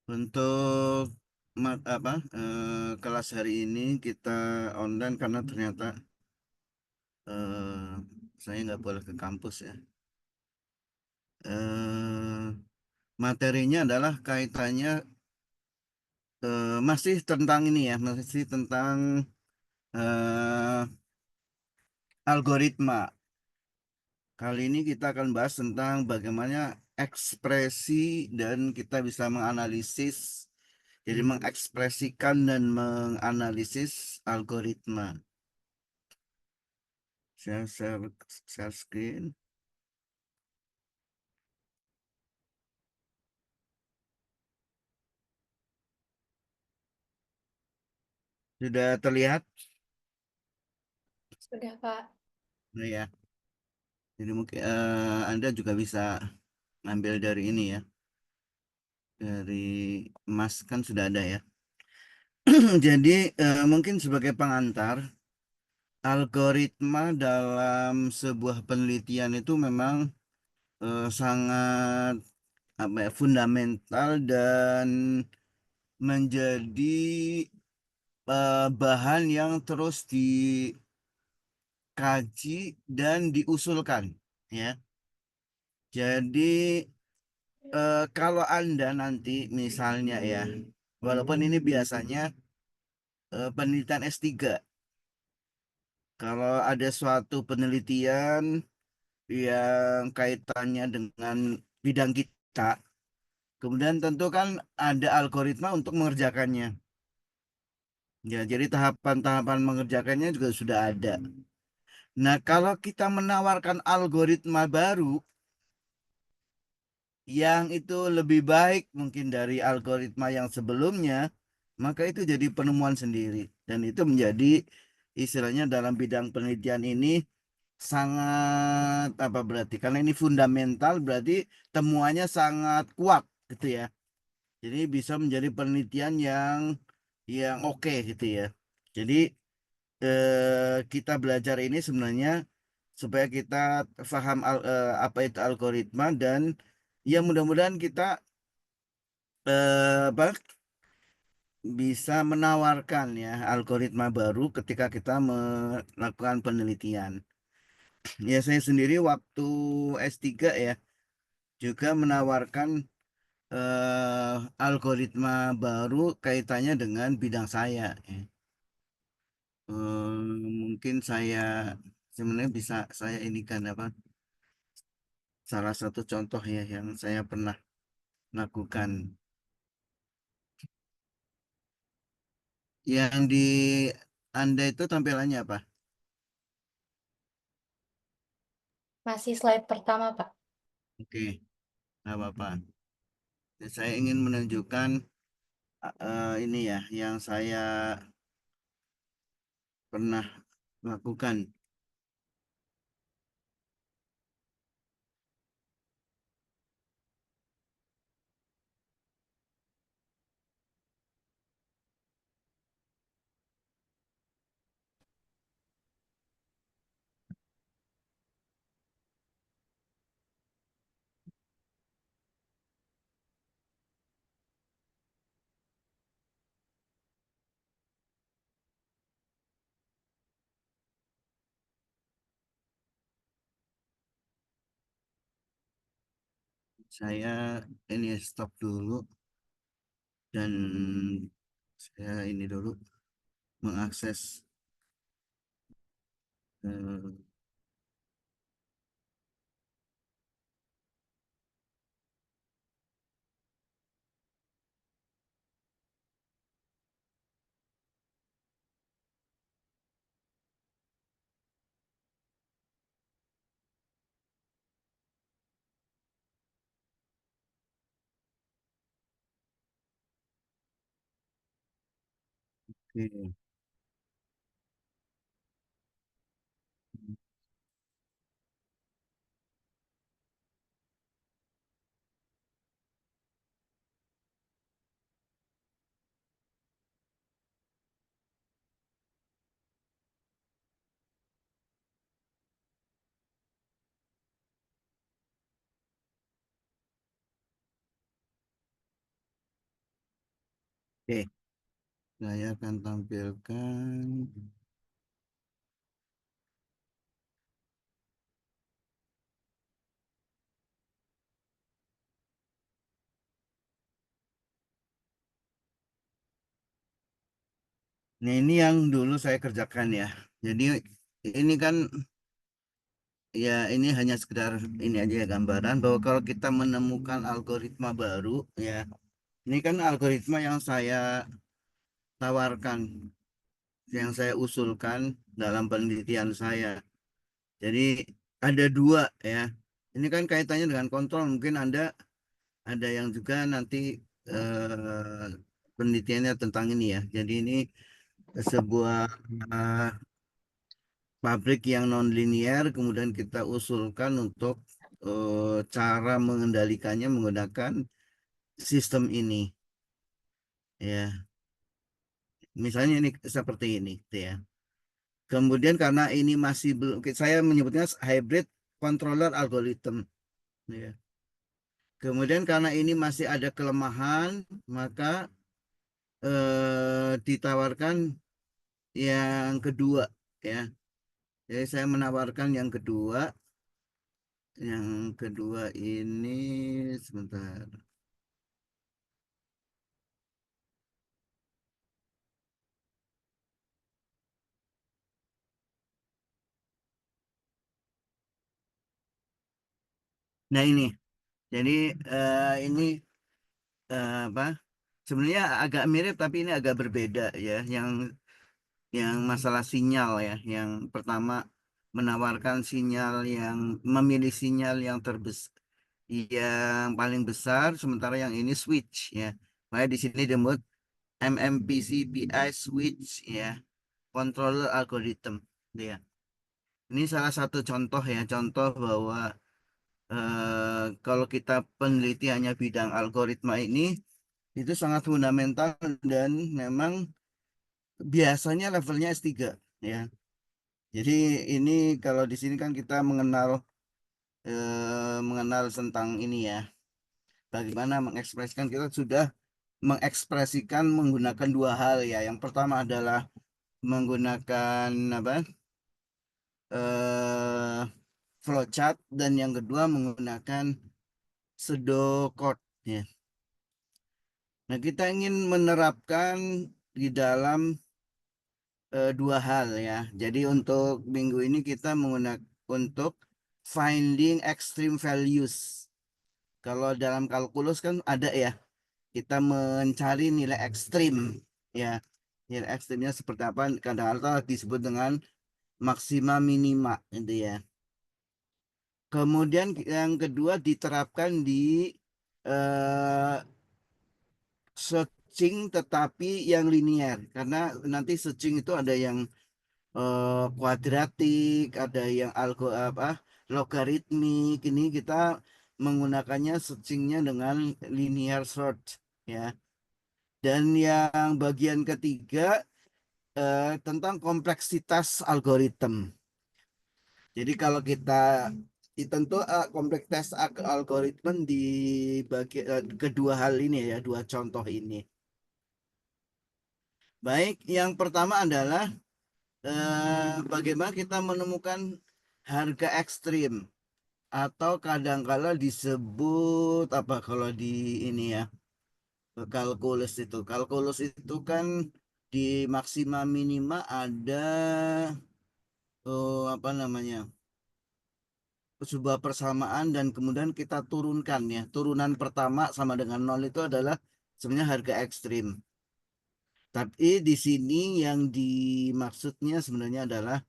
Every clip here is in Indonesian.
Untuk kelas hari ini kita online karena ternyata eh, saya nggak boleh ke kampus ya. Eh, Materinya adalah kaitannya masih tentang ini ya, masih tentang eh, algoritma. Kali ini kita akan bahas tentang bagaimana ekspresi dan kita bisa menganalisis, jadi mengekspresikan dan menganalisis algoritma. Share screen. Sudah terlihat? Sudah, Pak. Nah, ya. Jadi mungkin Anda juga bisa ambil dari ini ya. Dari emas kan sudah ada ya. Jadi mungkin sebagai pengantar, algoritma dalam sebuah penelitian itu memang sangat apa ya, fundamental dan menjadi bahan yang terus dikaji dan diusulkan ya. Jadi kalau Anda nanti misalnya ya, walaupun ini biasanya penelitian S3, kalau ada suatu penelitian yang kaitannya dengan bidang kita, kemudian tentu kan ada algoritma untuk mengerjakannya. Ya, jadi tahapan-tahapan mengerjakannya juga sudah ada. Nah, kalau kita menawarkan algoritma baru yang itu lebih baik mungkin dari algoritma yang sebelumnya, maka itu jadi penemuan sendiri. Dan itu menjadi istilahnya dalam bidang penelitian ini sangat apa berarti? Karena ini fundamental berarti temuannya sangat kuat gitu ya. Jadi bisa menjadi penelitian yang oke gitu ya. Jadi kita belajar ini sebenarnya supaya kita paham apa itu algoritma dan ya mudah-mudahan kita apa bisa menawarkan ya algoritma baru ketika kita melakukan penelitian. Ya saya sendiri waktu S3 ya juga menawarkan algoritma baru kaitannya dengan bidang saya. Ya. Mungkin saya sebenarnya bisa saya ini kan apa salah satu contoh ya yang saya pernah lakukan. Yang di Anda itu tampilannya apa? Masih slide pertama, Pak. Oke, nggak apa-apa. Saya ingin menunjukkan ini ya yang saya pernah lakukan. Saya ini stop dulu dan saya ini dulu mengakses oke. Oke, saya akan tampilkan. Nah, ini yang dulu saya kerjakan ya. Jadi ini kan ya ini hanya sekedar ini aja ya, gambaran bahwa kalau kita menemukan algoritma baru ya, ini kan algoritma yang saya tawarkan, yang saya usulkan dalam penelitian saya. Jadi ada dua ya. Ini kan kaitannya dengan kontrol. Mungkin Anda ada yang juga nanti penelitiannya tentang ini ya. Jadi ini sebuah eh, pabrik yang non-linear, kemudian kita usulkan untuk cara mengendalikannya menggunakan sistem ini. Ya, misalnya ini seperti ini, gitu ya. Kemudian karena ini masih belum, saya menyebutnya hybrid controller algorithm. Ya. Kemudian karena ini masih ada kelemahan, maka ditawarkan yang kedua, ya. Jadi saya menawarkan yang kedua. Yang kedua ini sebentar. Nah ini, jadi ini apa? Sebenarnya agak mirip tapi ini agak berbeda ya. Yang masalah sinyal ya. Yang pertama menawarkan sinyal yang memilih sinyal yang yang paling besar, sementara yang ini switch ya. Makanya di sini disebut MMPC-PI switch ya, controller algorithm ya. Ini salah satu contoh ya, contoh bahwa kalau kita penelitiannya bidang algoritma ini itu sangat fundamental dan memang biasanya levelnya S3 ya. Jadi ini kalau di sini kan kita mengenal tentang ini ya, bagaimana mengekspresikan, kita sudah mengekspresikan menggunakan dua hal ya. Yang pertama adalah menggunakan apa? eh Flowchart, dan yang kedua menggunakan pseudocode ya. Nah, kita ingin menerapkan di dalam dua hal ya. Jadi untuk minggu ini kita menggunakan untuk finding extreme values. Kalau dalam kalkulus kan ada ya, kita mencari nilai ekstrim ya. Nilai ekstrimnya seperti apa? Kadang-kadang disebut dengan maksima minima itu ya. Kemudian yang kedua diterapkan di eh, searching tetapi yang linear, karena nanti searching itu ada yang kuadratik, ada yang logaritmik. Ini kita menggunakannya searchingnya dengan linear search ya. Dan yang bagian ketiga tentang kompleksitas algoritma. Jadi kalau kita tentu kompleksitas algoritma dibagi kedua hal ini ya, dua contoh ini. Baik, yang pertama adalah bagaimana kita menemukan harga ekstrim, atau kadangkala disebut apa kalau di ini ya, kalkulus itu. Kalkulus itu kan di maksima minima ada apa namanya? Sebuah persamaan dan kemudian kita turunkan ya. Turunan pertama sama dengan nol itu adalah sebenarnya harga ekstrim. Tapi di sini yang dimaksudnya sebenarnya adalah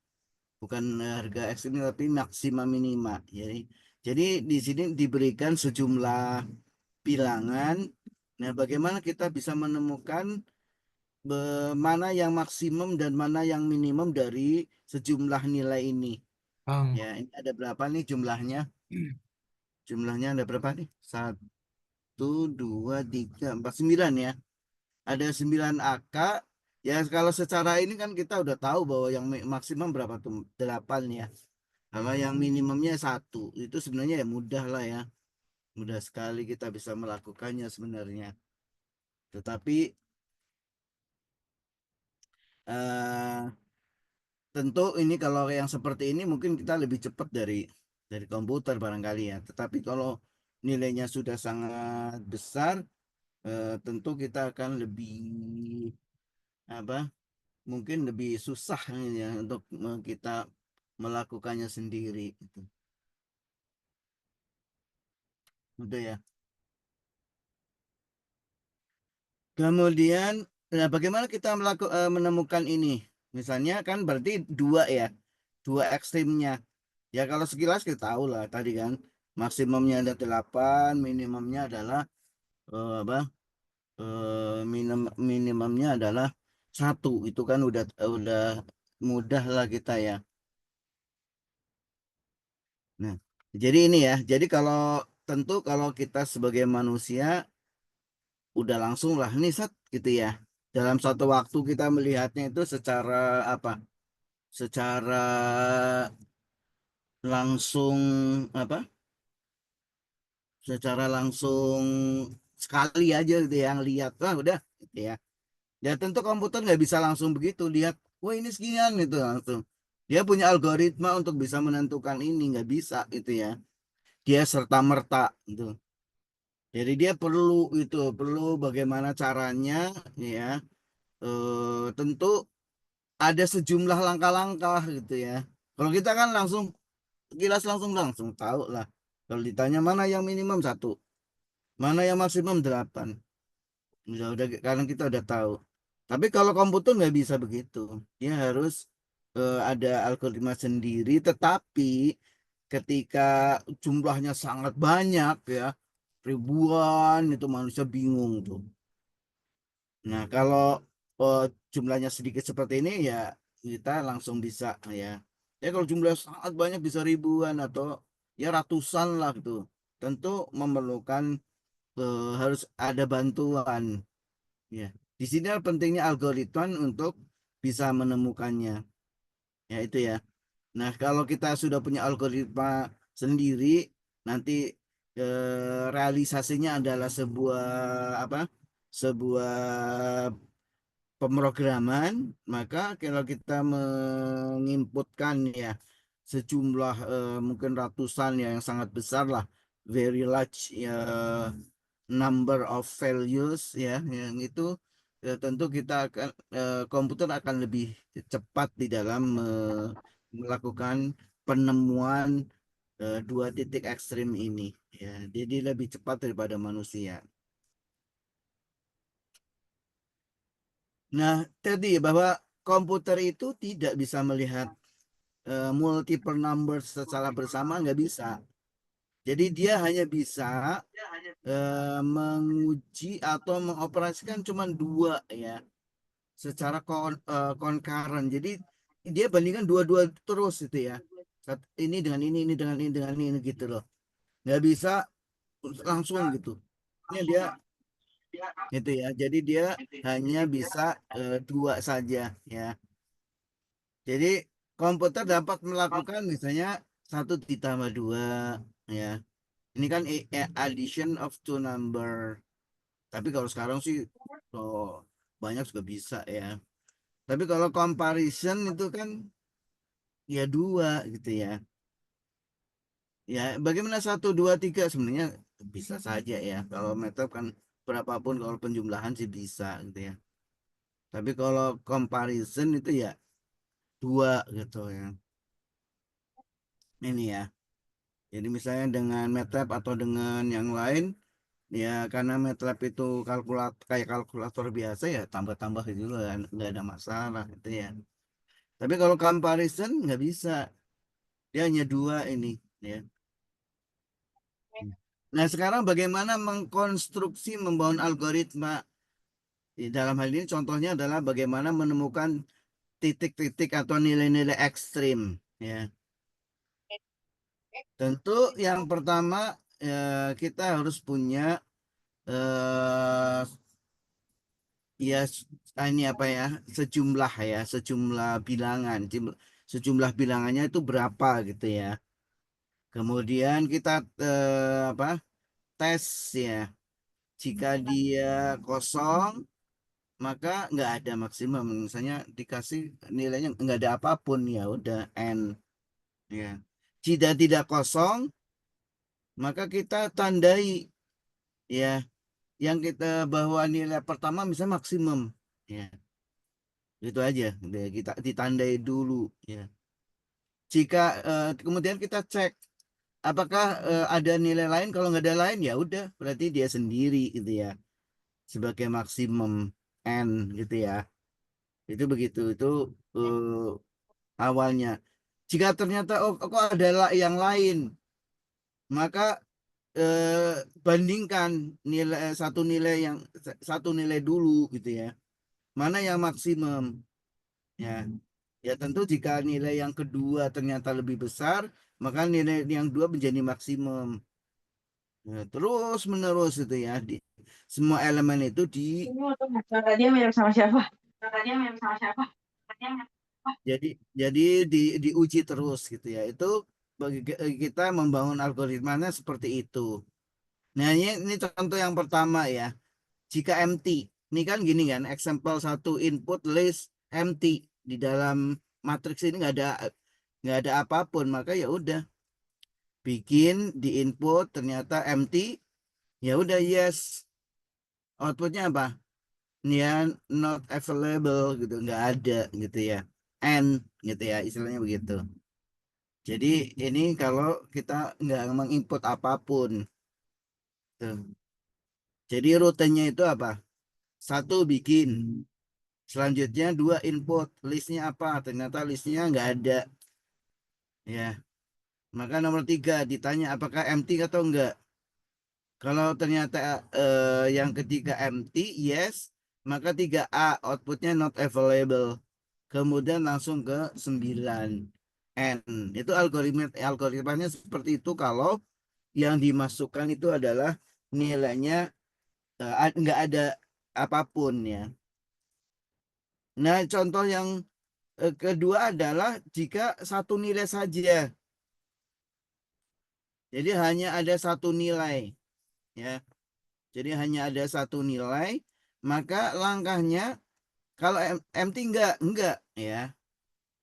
bukan harga ekstrim tapi maksima minima. Jadi di sini diberikan sejumlah bilangan. Nah, bagaimana kita bisa menemukan mana yang maksimum dan mana yang minimum dari sejumlah nilai ini? Bang, Ya, ini ada berapa nih jumlahnya? Jumlahnya ada berapa nih? Satu, dua, tiga, empat, sembilan ya. Ada 9 angka. Ya, kalau secara ini kan kita udah tahu bahwa yang maksimum berapa tuh? 8 ya. Kalau yang minimumnya satu, itu sebenarnya ya mudah lah ya. Mudah sekali kita bisa melakukannya sebenarnya. Tetapi eh, tentu ini kalau yang seperti ini mungkin kita lebih cepat dari komputer barangkali ya. Tetapi kalau nilainya sudah sangat besar, tentu kita akan lebih apa? Mungkin lebih susah ya untuk kita melakukannya sendiri gitu. Udah ya. Kemudian, nah bagaimana kita menemukan ini? Misalnya kan berarti dua ya, dua ekstrimnya. Ya kalau sekilas kita tahu lah tadi kan, maksimumnya ada 8, minimumnya adalah apa? Minimumnya adalah satu. Itu kan udah mudah lah kita ya. Nah, jadi ini ya. Jadi kalau tentu kalau kita sebagai manusia udah langsung lah nih set gitu ya. Dalam satu waktu kita melihatnya itu secara apa? Secara langsung apa? Secara langsung sekali aja gitu ya, yang lihat wah udah gitu ya. Ya tentu komputer nggak bisa langsung begitu lihat, wah ini sekian gitu langsung. Dia punya algoritma untuk bisa menentukan ini nggak bisa itu ya. Dia serta merta gitu. Jadi dia perlu bagaimana caranya ya. Tentu ada sejumlah langkah-langkah gitu ya. Kalau kita kan langsung kilas langsung tahu lah. Kalau ditanya mana yang minimum satu, mana yang maksimum 8. Udah karena kita udah tahu. Tapi kalau komputer nggak bisa begitu. Dia harus ada algoritma sendiri. Tetapi ketika jumlahnya sangat banyak ya, ribuan itu manusia bingung tuh. Nah, kalau eh, jumlahnya sedikit seperti ini ya kita langsung bisa ya. Ya kalau jumlah sangat banyak bisa ribuan atau ya ratusan lah gitu. Tentu memerlukan harus ada bantuan ya. Di sini pentingnya algoritma untuk bisa menemukannya. Ya itu ya. Nah, kalau kita sudah punya algoritma sendiri, nanti realisasinya adalah sebuah apa? Sebuah pemrograman, maka kalau kita menginputkan ya sejumlah mungkin ratusan ya yang sangat besar lah, very large ya number of values ya yang itu tentu kita akan komputer akan lebih cepat di dalam melakukan penemuan dua titik ekstrim ini ya jadi lebih cepat daripada manusia. Nah, tadi bahwa komputer itu tidak bisa melihat multiple numbers secara bersama nggak bisa. Jadi dia hanya bisa menguji atau mengoperasikan cuma dua ya secara concurrent. Jadi dia bandingkan dua-dua terus itu ya. Ini dengan ini dengan ini dengan ini gitu loh. Nggak bisa langsung gitu. Ini dia itu ya. Jadi dia hanya bisa dua saja ya. Jadi komputer dapat melakukan misalnya satu ditambah dua ya. Ini kan addition of two number. Tapi kalau sekarang sih oh, banyak juga bisa ya. Tapi kalau comparison itu kan ya dua gitu ya. Ya bagaimana satu dua tiga sebenarnya bisa saja ya. Kalau method kan berapapun kalau penjumlahan sih bisa gitu ya. Tapi kalau comparison itu ya dua gitu ya. Ini ya. Jadi misalnya dengan MATLAB atau dengan yang lain, ya karena MATLAB itu kayak kalkulator biasa ya tambah-tambah gitu loh, nggak ada masalah gitu ya. Tapi kalau comparison nggak bisa, dia hanya dua ini ya. Nah sekarang bagaimana mengkonstruksi membangun algoritma. Dalam hal ini contohnya adalah bagaimana menemukan titik-titik atau nilai-nilai ekstrim ya. Tentu yang pertama kita harus punya eh ya ini apa ya sejumlah bilangan sejumlah bilangannya itu berapa gitu ya kemudian kita apa tes ya jika dia kosong maka nggak ada maksimum. Misalnya dikasih nilainya nggak ada apapun, ya udah n, ya. Jika tidak kosong, maka kita tandai, ya, yang kita bahwa nilai pertama misalnya maksimum, ya, itu aja. Udah, kita ditandai dulu, ya. Jika kemudian kita cek apakah ada nilai lain. Kalau nggak ada lain, ya udah berarti dia sendiri gitu ya, sebagai maksimum n gitu ya. Itu begitu, itu awalnya. Jika ternyata kok ada yang lain, maka bandingkan nilai satu nilai dulu gitu ya. Mana yang maksimum, ya. Ya tentu jika nilai yang kedua ternyata lebih besar, maka nilai yang dua menjadi maksimum. Ya, terus menerus itu ya, di semua elemen itu Ini mau tanya, kakak dia mirip sama siapa? Kakak dia mirip sama siapa? jadi jadi diuji terus gitu ya. Itu bagi kita membangun algoritmanya seperti itu. Nah, ini contoh yang pertama ya. Jika empty, ini kan gini kan, example satu, input list empty, di dalam matriks ini nggak ada apapun, maka ya udah bikin di input ternyata empty, ya udah yes, outputnya apa? Ini ya, not available gitu, nggak ada gitu ya, and gitu ya, istilahnya begitu. Jadi ini kalau kita nggak menginput apapun tuh. Jadi rutenya itu apa? Satu, bikin. Selanjutnya dua, input. Listnya apa? Ternyata listnya nggak ada. Ya. Maka nomor tiga, ditanya apakah empty atau enggak. Kalau ternyata yang ketiga empty, yes. Maka 3A, outputnya not available. Kemudian langsung ke 9. N. Itu algoritmanya seperti itu kalau yang dimasukkan itu adalah nilainya nggak ada apapun ya. Nah, contoh yang kedua adalah jika satu nilai saja. Jadi hanya ada satu nilai, ya. Jadi hanya ada satu nilai, maka langkahnya kalau empty enggak, ya.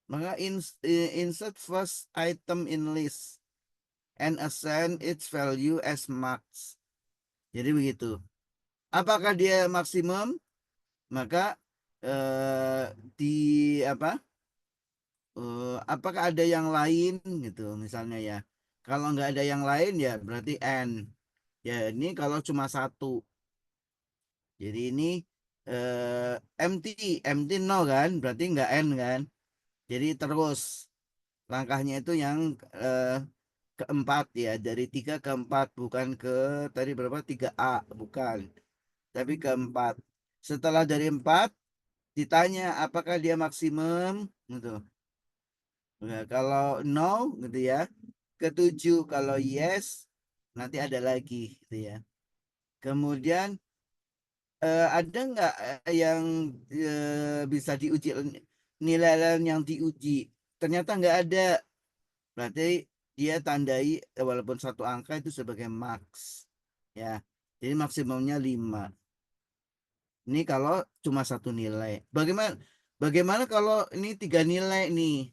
Maka insert first item in list and assign its value as max. Jadi begitu. Apakah dia maksimum? Maka di apa? Apakah ada yang lain gitu misalnya ya. Kalau nggak ada yang lain ya berarti n. Ya ini kalau cuma satu. Jadi ini empty, empty no kan, berarti nggak n kan. Jadi terus langkahnya itu yang eh, keempat ya, dari 3 ke 4, bukan ke tadi berapa, 3A, bukan, tapi keempat. Setelah dari 4 ditanya apakah dia maksimum gitu. Nah, kalau no gitu ya. Ketujuh kalau yes, nanti ada lagi gitu ya. Kemudian ada nggak yang bisa diuji, nilai yang diuji? Ternyata nggak ada. Berarti dia tandai walaupun satu angka itu sebagai max. Ya. Jadi maksimumnya 5. Ini kalau cuma satu nilai. Bagaimana bagaimana kalau ini 3 nilai nih?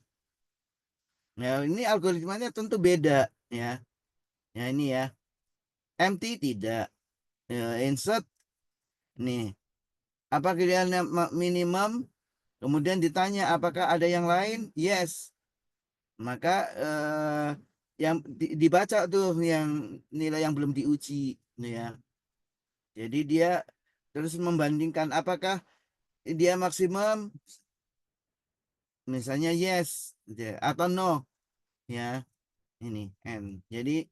Nah, ini algoritmanya tentu beda ya. Ya ini ya. Empty tidak. Ya, insert nih. Apa kalian minimum? Kemudian ditanya apakah ada yang lain? Yes. Maka yang dibaca tuh yang nilai yang belum diuji, ya. Jadi dia terus membandingkan apakah dia maksimum, misalnya yes gitu ya, atau no, ya. Ini n. Jadi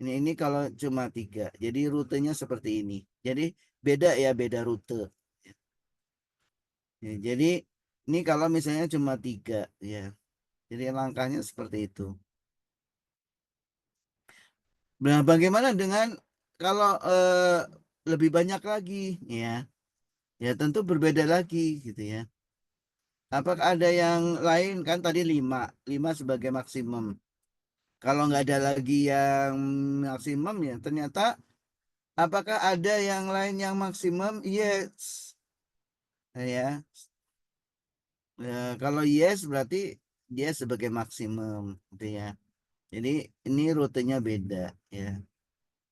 ini kalau cuma 3. Jadi rutenya seperti ini. Jadi beda ya, beda rute. Ya, jadi ini kalau misalnya cuma 3 ya. Jadi langkahnya seperti itu. Nah, bagaimana dengan kalau lebih banyak lagi, ya? Ya tentu berbeda lagi gitu ya. Apakah ada yang lain, kan tadi 5, 5 sebagai maksimum. Kalau nggak ada lagi yang maksimum ya, ternyata apakah ada yang lain yang maksimum? Yes. ya. Kalau yes berarti dia sebagai maksimum gitu ya. Jadi ini rutenya beda ya.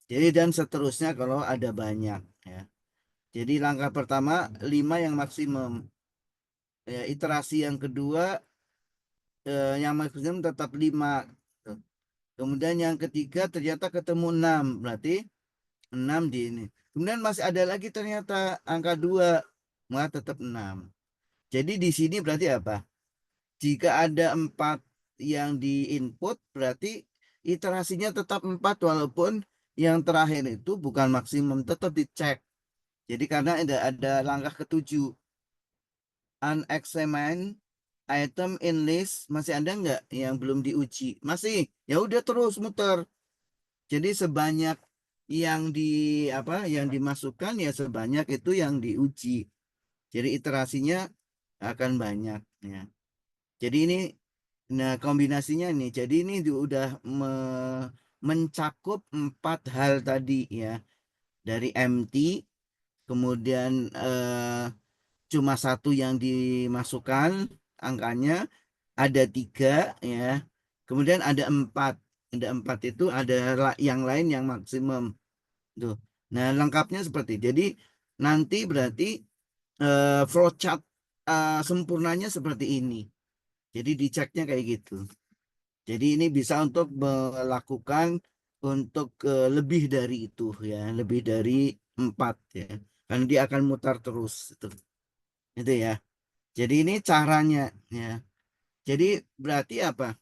Jadi dan seterusnya kalau ada banyak ya. Jadi langkah pertama 5 yang maksimum. Ya, iterasi yang kedua yang maksimum tetap 5. Kemudian yang ketiga ternyata ketemu 6, berarti 6 di ini. Kemudian masih ada lagi ternyata angka 2, maka tetap 6. Jadi di sini berarti apa? Jika ada 4 yang di input, berarti iterasinya tetap 4 walaupun yang terakhir itu bukan maksimum, tetap dicek. Jadi karena ada langkah ketujuh, unexamined item in list, masih ada nggak yang belum diuji? Masih. Ya udah terus muter. Jadi sebanyak yang di apa yang dimasukkan ya sebanyak itu yang diuji. Jadi iterasinya akan banyak ya. Jadi ini nah kombinasinya nih. Jadi ini udah mencakup 4 hal tadi ya. Dari empty kemudian cuma satu yang dimasukkan angkanya, ada 3 ya. Kemudian ada empat itu ada yang lain yang maksimum tuh. Nah lengkapnya seperti jadi nanti berarti flowchart sempurnanya seperti ini. Jadi diceknya kayak gitu. Jadi ini bisa untuk melakukan untuk lebih dari itu ya, lebih dari 4 ya. Karena dia akan mutar terus itu ya. Jadi ini caranya ya. Jadi berarti apa?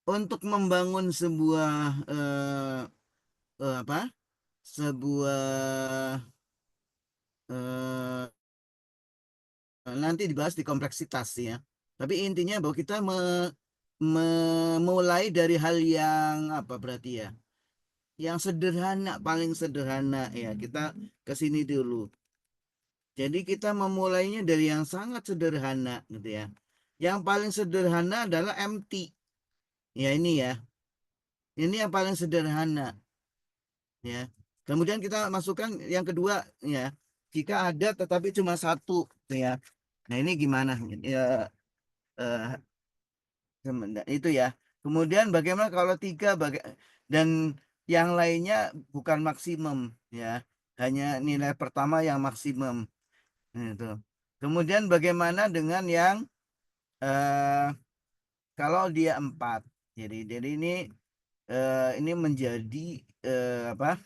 Untuk membangun sebuah apa? Sebuah eh, nanti dibahas di kompleksitas ya. Tapi intinya bahwa kita memulai dari hal yang apa berarti ya? Yang sederhana, paling sederhana ya. Kita ke sini dulu. Jadi kita memulainya dari yang sangat sederhana gitu ya. Yang paling sederhana adalah empty. Ya ini ya. Ini yang paling sederhana ya. Kemudian kita masukkan yang kedua ya. Jika ada tetapi cuma satu ya. Nah ini gimana? Ya, eh, itu ya. Kemudian bagaimana kalau 3 dan yang lainnya bukan maksimum ya. Hanya nilai pertama yang maksimum. Itu. Kemudian bagaimana dengan yang eh, kalau dia 4. Jadi ini menjadi apa?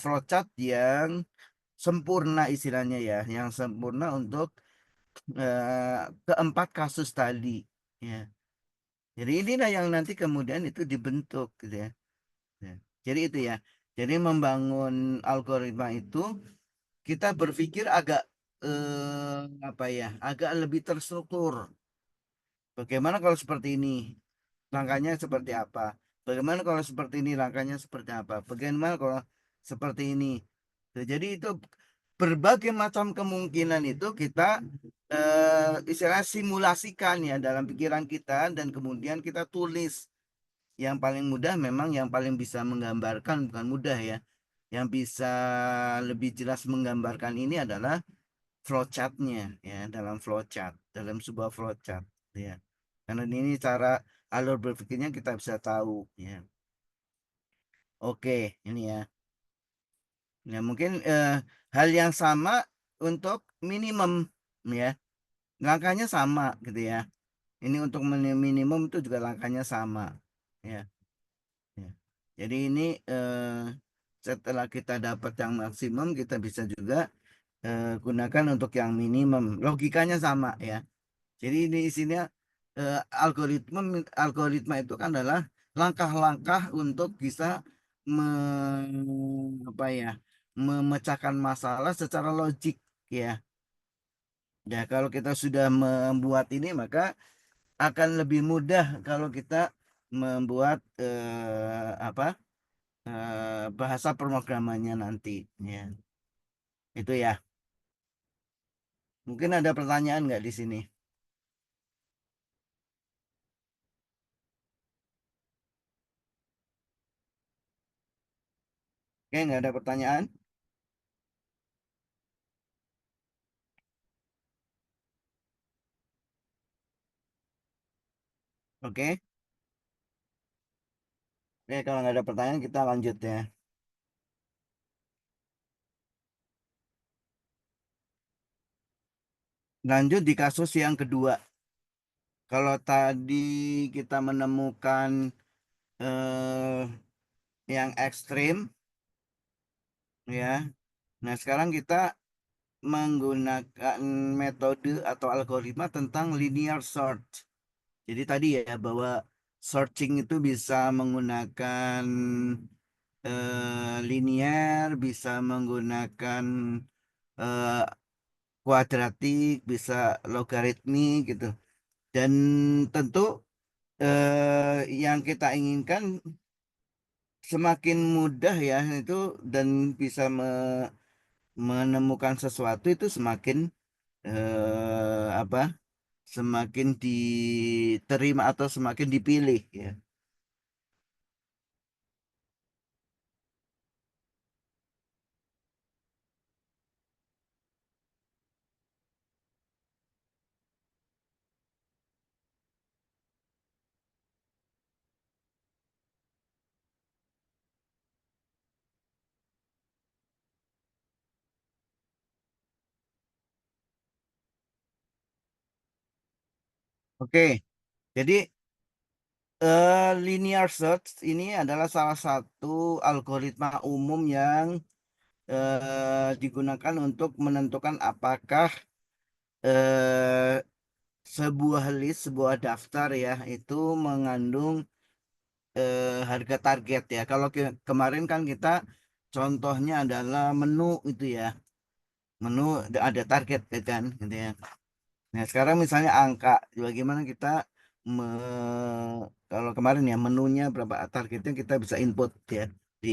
Flowchart yang sempurna istilahnya ya, yang sempurna untuk keempat kasus tadi ya. Jadi inilah yang nanti kemudian itu dibentuk gitu ya. Ya. Jadi itu ya. Jadi membangun algoritma itu kita berpikir agak apa ya, agak lebih terstruktur. Bagaimana kalau seperti ini? Langkahnya seperti apa? Bagaimana kalau seperti ini? Langkahnya seperti apa? Bagaimana kalau seperti ini? Jadi itu berbagai macam kemungkinan itu kita istilah simulasikan ya dalam pikiran kita dan kemudian kita tulis. Yang paling mudah memang yang paling bisa menggambarkan bukan mudah ya. Yang bisa lebih jelas menggambarkan ini adalah flowchartnya ya dalam flowchart dalam sebuah flowchart ya. Karena ini cara alur berpikirnya kita bisa tahu ya. Oke, ini ya. Nah, mungkin hal yang sama untuk minimum ya. Langkahnya sama gitu ya. Ini untuk minimum itu juga langkahnya sama ya. Ya. Jadi ini setelah kita dapat yang maksimum kita bisa juga gunakan untuk yang minimum. Logikanya sama ya. Jadi di sini algoritma algoritma itu kan adalah langkah-langkah untuk bisa apa ya memecahkan masalah secara logik ya. Ya kalau kita sudah membuat ini maka akan lebih mudah kalau kita membuat apa bahasa pemrogramannya nanti ya. Itu ya. Mungkin ada pertanyaan nggak di sini? Oke, nggak ada pertanyaan. Oke. Oke, kalau nggak ada pertanyaan kita lanjut ya. Lanjut di kasus yang kedua. Kalau tadi kita menemukan eh, yang ekstrim ya. Nah, sekarang kita menggunakan metode atau algoritma tentang linear search. Jadi tadi ya bahwa searching itu bisa menggunakan linear, bisa menggunakan eh, kuadratik, bisa logaritmik gitu. Dan tentu yang kita inginkan semakin mudah ya itu dan bisa menemukan sesuatu itu semakin apa? Semakin diterima atau semakin dipilih ya. Oke, jadi linear search ini adalah salah satu algoritma umum yang digunakan untuk menentukan apakah eh, sebuah list, sebuah daftar ya, itu mengandung harga target ya. Kalau kemarin kan kita contohnya adalah menu itu ya, menu ada target kan, gitu ya. Nah, sekarang misalnya angka, bagaimana kita kalau kemarin ya menunya berapa targetnya kita bisa input ya di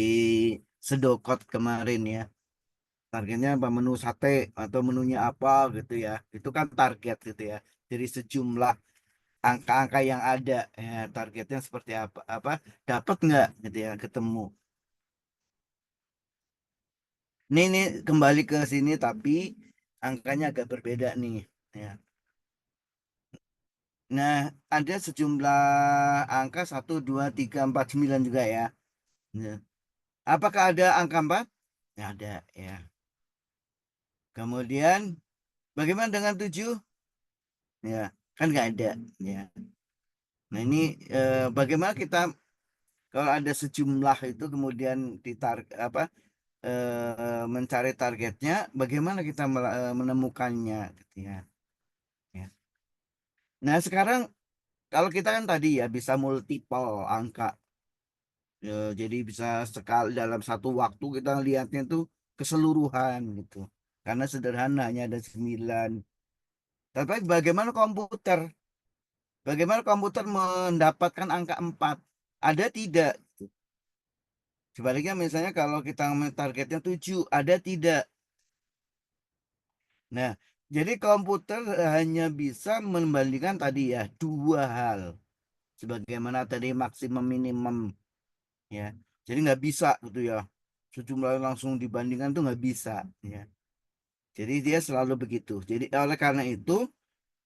Sedokot kemarin ya. Targetnya apa menu sate atau menunya apa gitu ya. Itu kan target gitu ya. Jadi sejumlah angka-angka yang ada ya, targetnya seperti apa dapat nggak gitu ya ketemu. Ini kembali ke sini tapi angkanya agak berbeda nih ya. Nah, ada sejumlah angka 1, 2, 3, 4, 9 juga ya. Ya. Apakah ada angka 4? Ya, ada ya. Kemudian bagaimana dengan 7? Ya, kan nggak ada. Ya. Nah, ini bagaimana kita kalau ada sejumlah itu kemudian apa mencari targetnya, bagaimana kita menemukannya gitu ya. Ya. Nah, sekarang kalau kita kan tadi ya bisa multiple angka. Ya, jadi bisa sekali dalam satu waktu kita lihatnya itu keseluruhan gitu. Karena sederhana hanya ada 9. Tapi bagaimana komputer? Bagaimana komputer mendapatkan angka 4? Ada tidak? Sebaliknya misalnya kalau kita targetnya 7, ada tidak? Nah, jadi komputer hanya bisa membandingkan tadi ya dua hal. Sebagaimana tadi maksimum minimum ya. Jadi nggak bisa gitu ya. Sejumlah langsung dibandingkan tuh nggak bisa ya. Jadi dia selalu begitu. Jadi oleh karena itu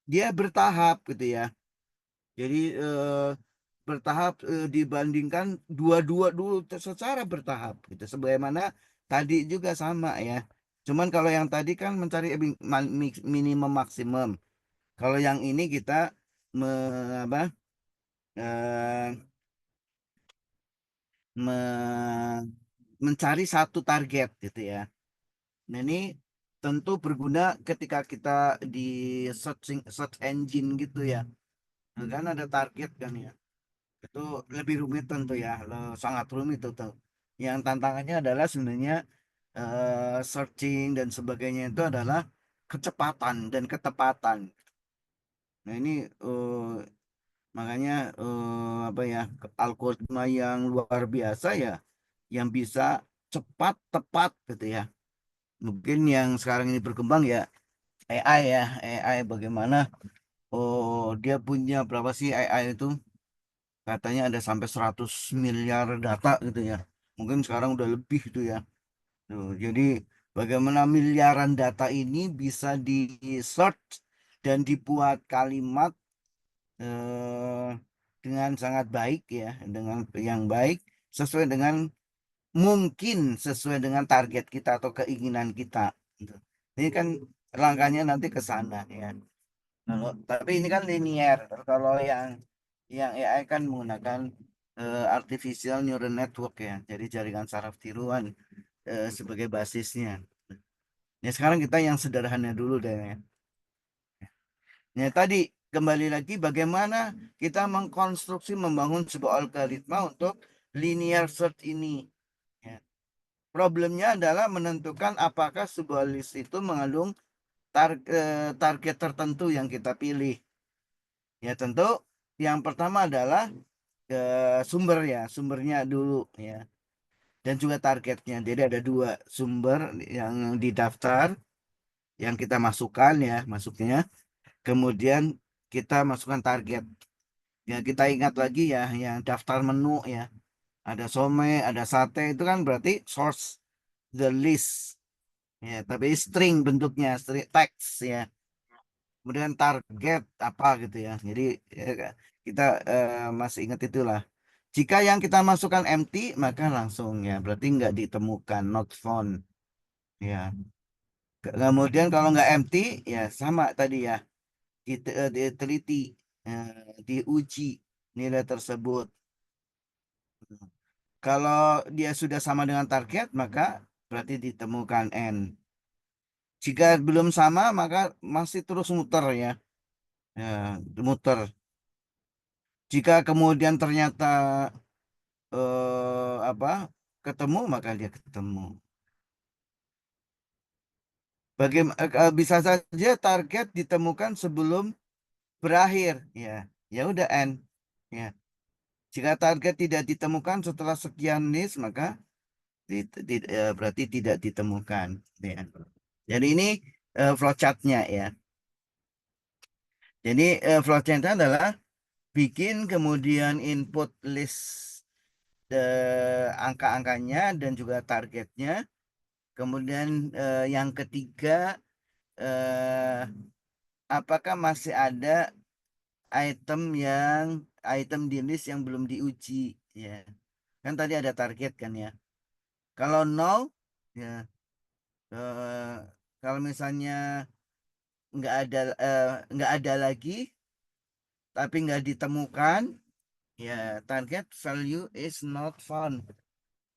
dia bertahap gitu ya. Jadi bertahap dibandingkan dua-dua dulu secara bertahap gitu. Sebagaimana tadi juga sama ya. Cuman kalau yang tadi kan mencari minimum maksimum. Kalau yang ini kita me, apa, eh, me- mencari satu target gitu ya. Nah, ini tentu berguna ketika kita di search engine gitu ya. Nah, kan ada target kan ya. Itu lebih rumit tentu ya. Sangat rumit itu. Yang tantangannya adalah sebenarnya searching dan sebagainya itu adalah kecepatan dan ketepatan. Nah, ini makanya apa ya algoritma yang luar biasa ya yang bisa cepat tepat gitu ya. Mungkin yang sekarang ini berkembang ya AI ya. AI bagaimana dia punya berapa sih AI itu katanya ada sampai 100 miliar data gitu ya. Mungkin sekarang udah lebih itu ya. Tuh, jadi bagaimana miliaran data ini bisa di search dan dibuat kalimat eh, dengan sangat baik ya, dengan yang baik sesuai dengan mungkin sesuai dengan target kita atau keinginan kita. Gitu. Ini kan langkahnya nanti ke sana ya. Tapi ini kan linear. Kalau yang AI kan menggunakan artificial neural network ya, jadi jaringan saraf tiruan sebagai basisnya. Ya sekarang kita yang sederhana dulu deh ya. Ya tadi kembali lagi bagaimana kita mengkonstruksi membangun sebuah algoritma untuk linear search ini. Ya. Problemnya adalah menentukan apakah sebuah list itu mengandung target tertentu yang kita pilih. Ya tentu yang pertama adalah sumber ya, sumbernya dulu ya. Dan juga targetnya. Jadi ada dua sumber yang didaftar, yang kita masukkan ya, masuknya. Kemudian kita masukkan target. Ya kita ingat lagi ya, yang daftar menu ya. Ada some, ada sate, itu kan berarti source the list. Ya, tapi string bentuknya, string text ya. Kemudian target apa gitu ya. Jadi kita masih ingat itulah. Jika yang kita masukkan empty, maka langsung ya, berarti nggak ditemukan, not found. Ya. Kemudian kalau nggak empty, ya sama tadi ya, diteliti, diuji nilai tersebut. Kalau dia sudah sama dengan target, maka berarti ditemukan N. Jika belum sama, maka masih terus muter ya, muter. Jika kemudian ternyata apa ketemu, maka dia ketemu. Bagaimana bisa saja target ditemukan sebelum berakhir, ya, ya udah N, ya. Jika target tidak ditemukan setelah sekian list, maka berarti tidak ditemukan, ya. Jadi ini flowchartnya ya. Jadi flowchartnya adalah bikin kemudian input list angka-angkanya dan juga targetnya. Kemudian yang ketiga, apakah masih ada item di list yang belum diuji ya. Kan tadi ada target kan ya. Kalau nol ya, eh, kalau misalnya nggak ada lagi tapi nggak ditemukan, ya target value is not found,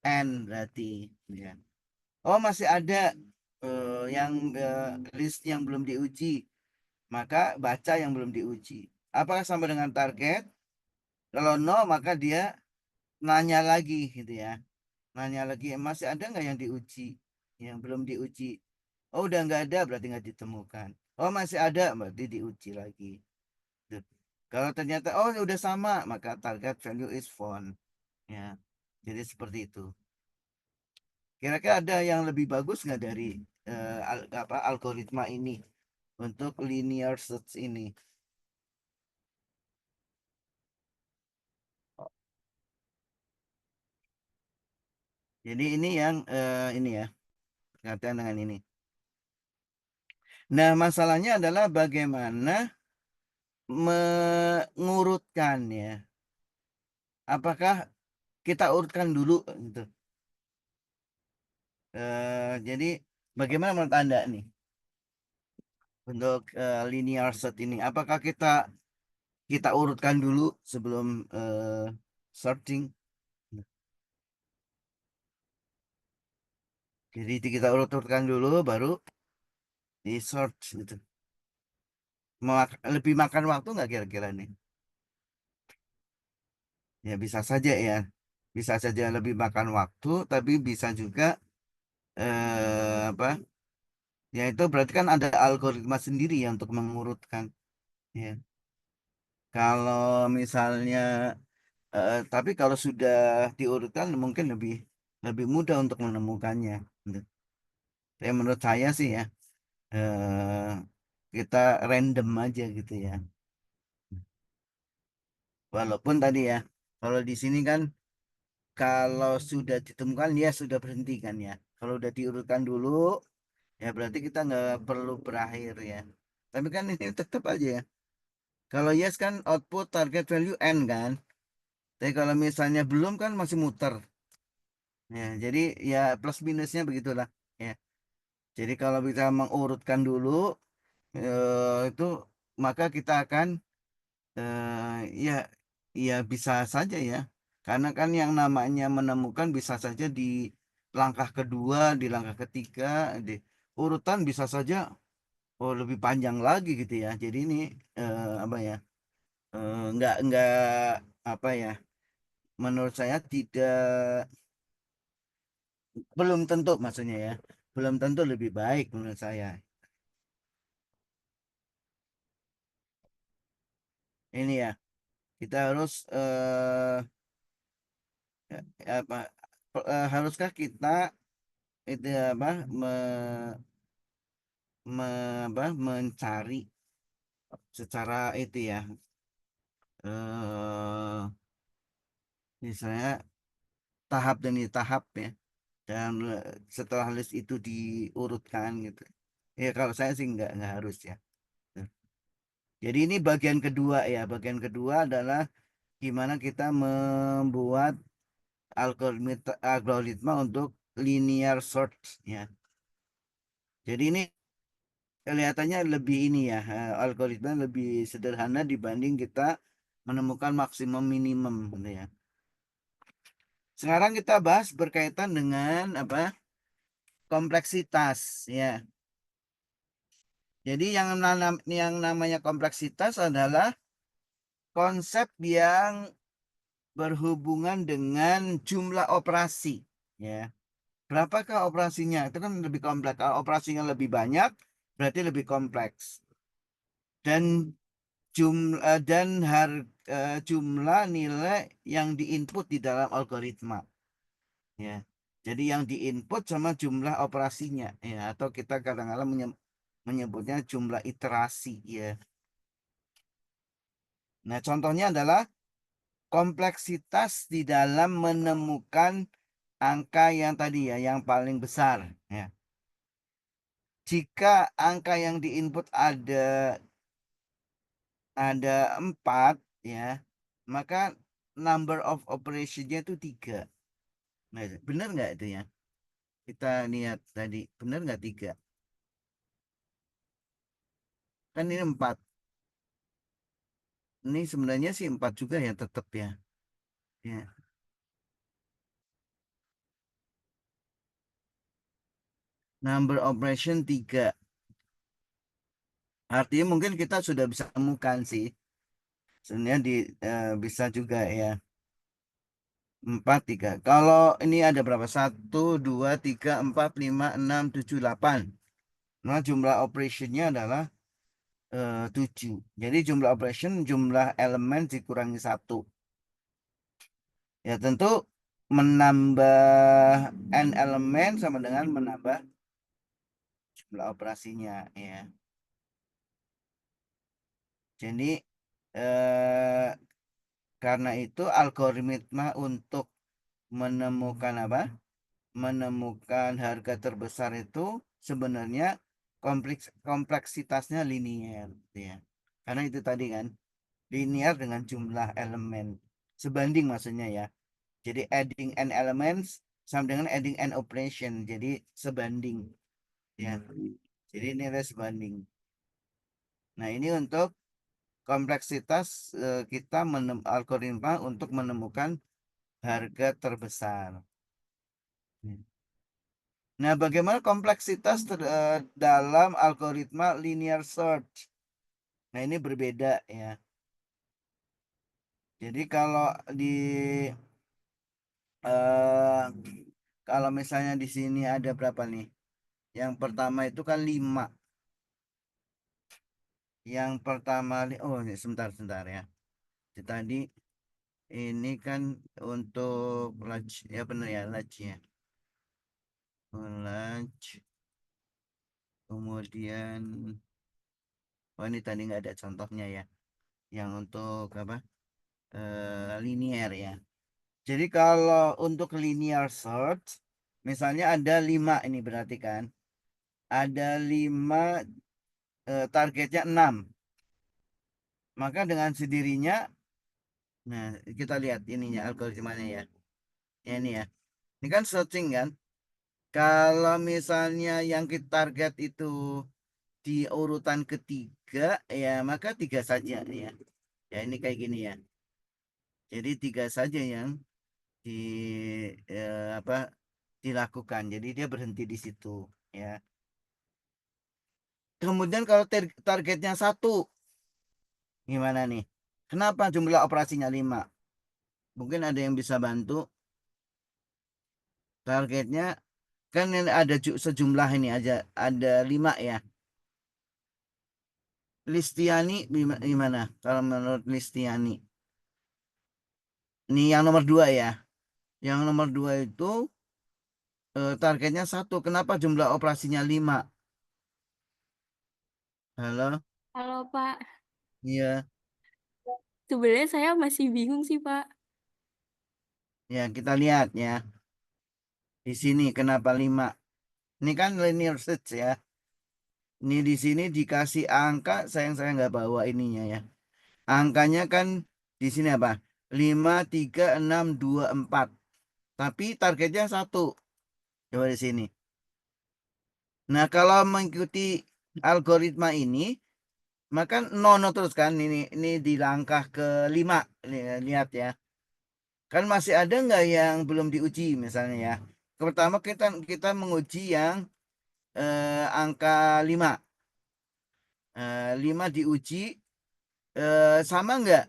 N berarti ya. Oh masih ada yang list yang belum diuji, maka baca yang belum diuji. Apakah sama dengan target? Kalau no, maka dia nanya lagi gitu ya. Nanya lagi, masih ada nggak yang diuji? Yang belum diuji. Oh udah nggak ada, berarti nggak ditemukan. Oh masih ada, berarti diuji lagi. Tuh. Kalau ternyata oh udah sama, maka target value is found. Ya, jadi seperti itu. Kira-kira ada yang lebih bagus nggak dari algoritma ini untuk linear search ini? Jadi ini yang ini ya, berkaitan dengan ini. Nah, masalahnya adalah bagaimana mengurutkan ya. Apakah kita urutkan dulu gitu. Jadi bagaimana menurut Anda nih untuk linear search ini? Apakah kita urutkan dulu sebelum searching? Jadi kita urut-urutkan dulu baru di search gitu. Lebih makan waktu nggak kira-kira nih? Ya bisa saja ya. Bisa saja lebih makan waktu, tapi bisa juga apa? Ya itu berarti kan ada algoritma sendiri ya untuk mengurutkan. Ya. Kalau misalnya, tapi kalau sudah diurutkan mungkin lebih lebih mudah untuk menemukannya. Gitu. Ya menurut saya sih ya, eh, kita random aja gitu ya. Walaupun tadi ya, kalau di sini kan kalau sudah ditemukan dia sudah berhenti kan ya. Kalau udah diurutkan dulu, ya berarti kita nggak perlu berakhir ya. Tapi kan ini tetap aja ya. Kalau yes kan output target value N kan. Tapi kalau misalnya belum kan masih muter. Ya, jadi ya plus minusnya begitulah. Ya. Jadi kalau kita mengurutkan dulu itu maka kita akan ya ya bisa saja ya. Karena kan yang namanya menemukan bisa saja di langkah kedua, di langkah ketiga, di urutan bisa saja lebih panjang lagi gitu ya. Jadi ini apa ya? Nggak apa ya? Menurut saya belum tentu maksudnya ya. Belum tentu lebih baik menurut saya. Ini ya, kita harus apa haruskah kita itu apa mencari secara itu ya misalnya tahap demi tahap ya dan setelah list itu diurutkan gitu ya kalau saya sih nggak harus ya. Jadi ini bagian kedua adalah gimana kita membuat algoritma untuk linear search ya. Jadi ini kelihatannya lebih ini ya, algoritma lebih sederhana dibanding kita menemukan maksimum minimum gitu ya. Sekarang kita bahas berkaitan dengan apa? Kompleksitas ya. Jadi yang namanya kompleksitas adalah konsep yang berhubungan dengan jumlah operasi ya. Berapakah operasinya? Itu kan lebih kompleks. Kalau operasinya lebih banyak, berarti lebih kompleks. Dan jumlah nilai yang diinput di dalam algoritma ya. Jadi yang diinput sama jumlah operasinya ya atau kita kadang-kadang menyebutnya jumlah iterasi ya. Nah, contohnya adalah kompleksitas di dalam menemukan angka yang tadi ya yang paling besar ya. Jika angka yang diinput ada 4 ya, maka number of operationnya itu 3. Nah, benar nggak itu ya? Kita lihat tadi, benar nggak 3? Kan ini 4. Ini sebenarnya sih 4 juga ya tetap ya. Ya. Number operation 3. Artinya mungkin kita sudah bisa temukan sih. Sebenarnya bisa juga ya. 4, 3. Kalau ini ada berapa? 1, 2, 3, 4, 5, 6, 7, 8. Nah, jumlah operationnya adalah 7. Jadi jumlah operation, jumlah elemen dikurangi 1. Ya tentu menambah n elemen sama dengan menambah jumlah operasinya ya. Jadi eh, karena itu algoritma untuk menemukan apa? Menemukan harga terbesar itu sebenarnya kompleksitasnya linear gitu ya. Karena itu tadi kan linear dengan jumlah elemen sebanding maksudnya ya. Jadi adding n elements sama dengan adding n operation. Jadi sebanding ya. Jadi nilai sebanding. Nah, ini untuk kompleksitas kita algoritma untuk menemukan harga terbesar. Nah, bagaimana kompleksitas dalam algoritma linear search? Nah, ini berbeda ya. Jadi eh, kalau misalnya di sini ada berapa nih? Yang pertama itu kan 5. Yang pertama, oh ini sebentar ya. Tadi ini kan untuk large, ya benar ya large ya. Large, kemudian, oh ini tadi nggak ada contohnya ya. Yang untuk apa? Linear ya. Jadi kalau untuk linear search, misalnya ada 5 ini berarti kan. Ada 5 targetnya 6. maka dengan sendirinya, nah kita lihat ininya algoritmanya ya. Ya, ini ya. Ini kan searching kan. Kalau misalnya yang kita target itu di urutan ketiga, ya maka tiga saja ya. Ya ini kayak gini ya. Jadi tiga saja yang di apa dilakukan. Jadi dia berhenti di situ ya. Kemudian kalau targetnya satu, gimana nih? Kenapa jumlah operasinya 5? Mungkin ada yang bisa bantu. Targetnya kan ini ada sejumlah ini aja, ada 5 ya. Listiani gimana? Kalau menurut Listiani, ini yang nomor 2 ya. Yang nomor 2 itu targetnya 1. Kenapa jumlah operasinya 5? Halo? Halo Pak, Iya. sebenarnya saya masih bingung sih Pak. Ya, kita lihat ya. Di sini kenapa 5? Ini kan linear search ya. Ini di sini dikasih angka, saya nggak bawa ininya ya. Angkanya kan di sini apa? 5, 3, 6, 2, 4. Tapi targetnya 1. Coba di sini. Nah, kalau mengikuti algoritma ini, maka no terus kan. Ini di langkah ke-5. Lihat ya. Kan masih ada nggak yang belum diuji misalnya ya. Pertama kita menguji yang angka 5. 5 diuji sama nggak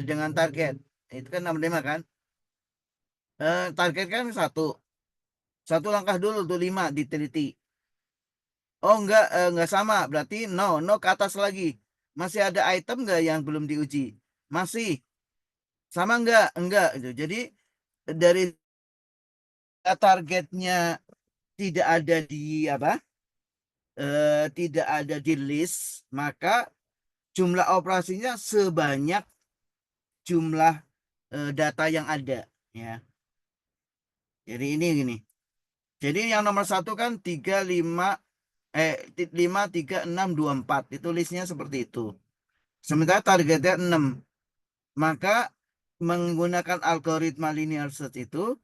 dengan target. Itu kan 65 kan. Target kan 1. Satu langkah dulu tuh 5 diteliti. Oh enggak sama. Berarti no ke atas lagi. Masih ada item nggak yang belum diuji? Masih. Sama enggak? Enggak gitu. Jadi dari targetnya tidak ada di apa? Tidak ada di list, maka jumlah operasinya sebanyak jumlah data yang ada ya. Jadi ini gini. Jadi yang nomor 1 kan 3 5 5 3 6 2 4 itu listnya seperti itu. Sementara targetnya 6. Maka menggunakan algoritma linear search itu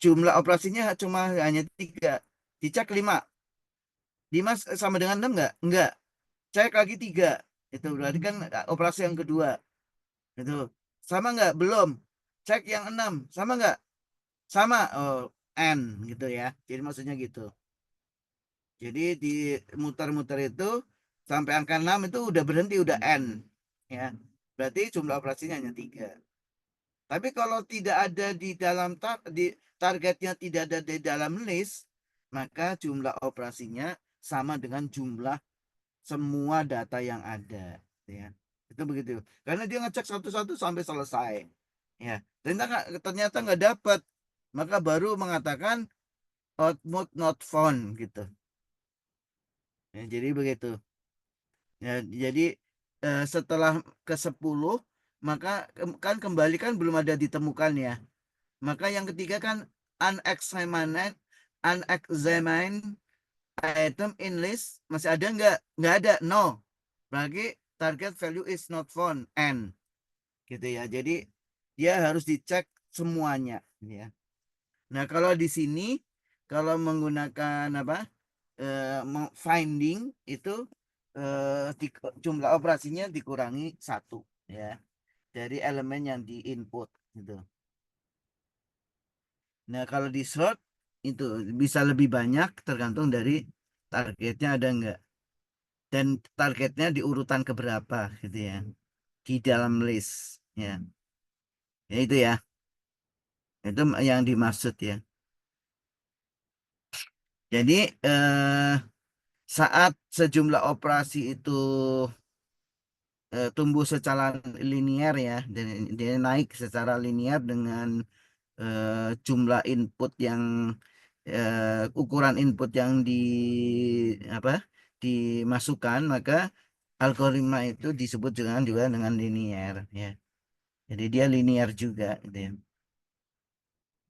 jumlah operasinya cuma hanya 3. Dicek 5. 5 sama dengan 6 enggak? Enggak. Cek lagi 3. Itu berarti kan operasi yang kedua. Itu. Sama enggak? Belum. Cek yang 6. Sama enggak? Sama. Oh, N gitu ya. Jadi maksudnya gitu. Jadi di muter-muter itu sampai angka 6 itu udah berhenti, udah N. Ya. Berarti jumlah operasinya hanya 3. Tapi kalau tidak ada di dalam targetnya tidak ada di dalam list, maka jumlah operasinya sama dengan jumlah semua data yang ada. Ya. Itu begitu. Karena dia ngecek satu-satu sampai selesai. Ya. Ternyata nggak dapat. Maka baru mengatakan output not found gitu. Ya, jadi begitu. Ya, jadi setelah ke-10 maka kan kembali kan belum ada ditemukan ya. Maka yang ketiga kan unexamined item in list masih ada nggak? Nggak ada, no. Berarti target value is not found, N. Gitu ya. Jadi dia harus dicek semuanya. Ya. Nah kalau di sini kalau menggunakan apa? Finding itu jumlah operasinya dikurangi 1 ya dari elemen yang di input gitu. Nah kalau di slot itu bisa lebih banyak tergantung dari targetnya ada enggak dan targetnya di urutan keberapa gitu ya di dalam list ya. Ya itu ya, itu yang dimaksud ya. Jadi saat sejumlah operasi itu tumbuh secara linear ya, dan dia naik secara linear dengan jumlah input yang ukuran input yang apa dimasukkan, maka algoritma itu disebut juga dengan linear ya. Jadi dia linear juga gitu ya.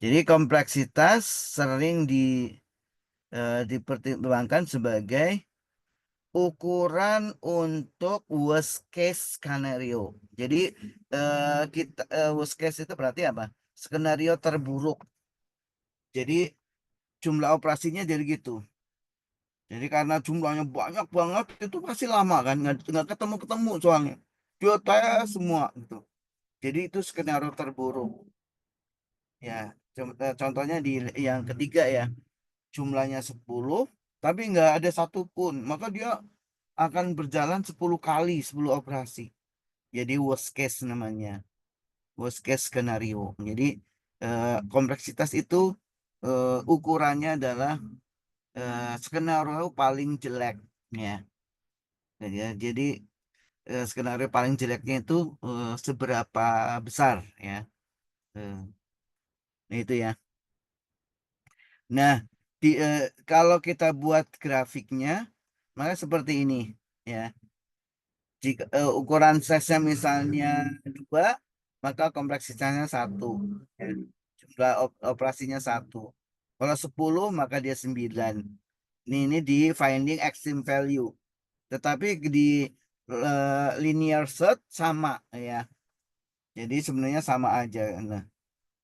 Jadi kompleksitas sering dipertimbangkan sebagai ukuran untuk worst case skenario. Jadi worst case itu berarti apa? Skenario terburuk. Jadi jumlah operasinya jadi gitu. Jadi karena jumlahnya banyak banget itu pasti lama kan, nggak ketemu soalnya. Dia tes semua gitu. Jadi itu skenario terburuk. Ya, contohnya di yang ketiga ya, jumlahnya 10, tapi nggak ada satupun, maka dia akan berjalan 10 kali 10 operasi. Jadi worst case namanya, worst case skenario. Jadi kompleksitas itu ukurannya adalah skenario paling jelek ya. Jadi skenario paling jeleknya itu seberapa besar ya. Nah, itu ya. Nah, kalau kita buat grafiknya, maka seperti ini ya. Jika ukuran size-nya misalnya 2, maka kompleksitasnya 1. Ya. Jumlah operasinya 1. Kalau 10, maka dia 9. Ini di finding extreme value. Tetapi di linear search sama ya. Jadi sebenarnya sama aja. Nah,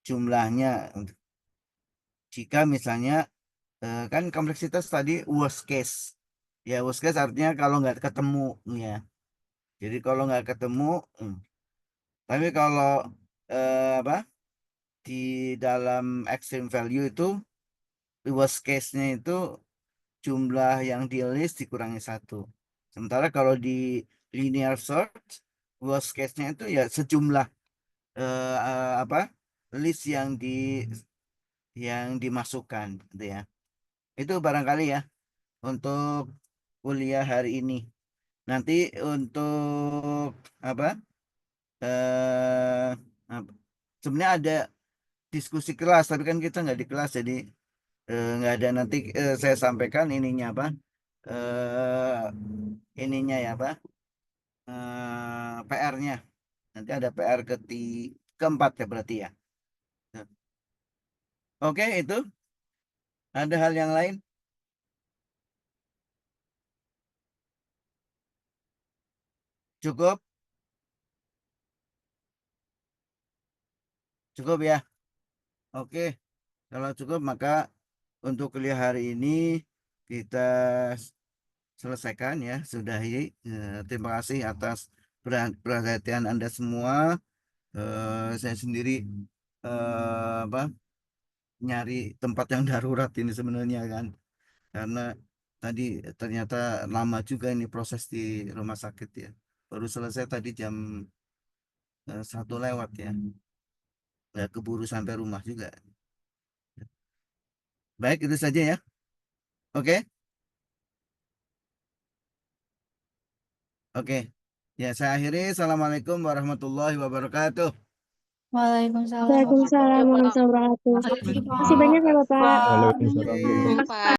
jumlahnya jika misalnya kan kompleksitas tadi worst case. Ya worst case artinya kalau nggak ketemu ya. Jadi kalau nggak ketemu, tapi kalau apa di dalam extreme value itu worst case-nya itu jumlah yang di list dikurangi 1. Sementara kalau di linear search worst case-nya itu ya sejumlah apa list yang dimasukkan gitu ya. Itu barangkali ya untuk kuliah hari ini. Nanti untuk apa? Sebenarnya ada diskusi kelas, tapi kan kita nggak di kelas, jadi nggak ada. Nanti saya sampaikan ininya apa? Ininya ya apa? PR-nya. Nanti ada PR keempat ya berarti ya. Oke, itu. Ada hal yang lain? Cukup? Cukup ya? Oke. Kalau cukup maka untuk kuliah hari ini kita selesaikan ya, sudahi. Terima kasih atas perhatian Anda semua. Saya sendiri apa nyari tempat yang darurat ini sebenarnya kan, karena tadi ternyata lama juga ini proses di rumah sakit ya. Baru selesai tadi jam 1 lewat ya. Nggak keburu sampai rumah juga. Baik, itu saja ya. Oke. Oke. Ya, saya akhiri. Assalamualaikum warahmatullahi wabarakatuh. Waalaikumsalam Waalaikumsalam warahmatullahi wabarakatuh. warahmatullahi Terima kasih banyak ya Bapak. Waalaikumsalam. Oke. wabarakatuh.